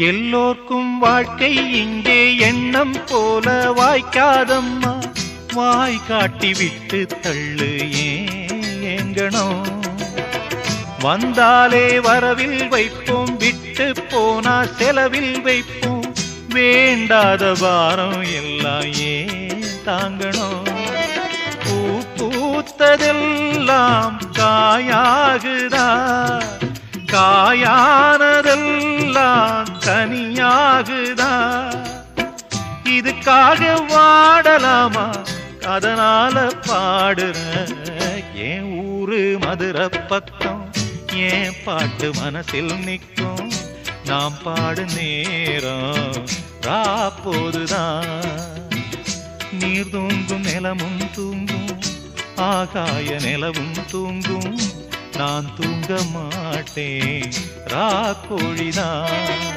எல்லோர்க்கும் வாழ்க்கை இங்கே எண்ணம் போல வாய்க்காதம்மா. வாய் காட்டி விட்டு தள்ளு ஏங்கணும். வந்தாலே வரவில் வைப்போம், விட்டு போனா செலவில் வைப்போம். வேண்டாத பாரம் எல்லாம் ஏன் தாங்கணும். பூ பூத்ததெல்லாம் காயாகுதா, காயானதெல்லாம் தனியாகுதா. இதுக்காக வாடலாமா, அதனால பாடுற. என் ஊரு மதுரை பக்கம், என் பாட்டு மனசில் நிற்கும். நாம் பாடு நேரம் ராப்போதுதான். நீர் தூங்கும் நிலமும் தூங்கும், ஆகாய நிலவும் தூங்கும். நான் தூங்க மாட்டேன், ராக்கோழிதான்.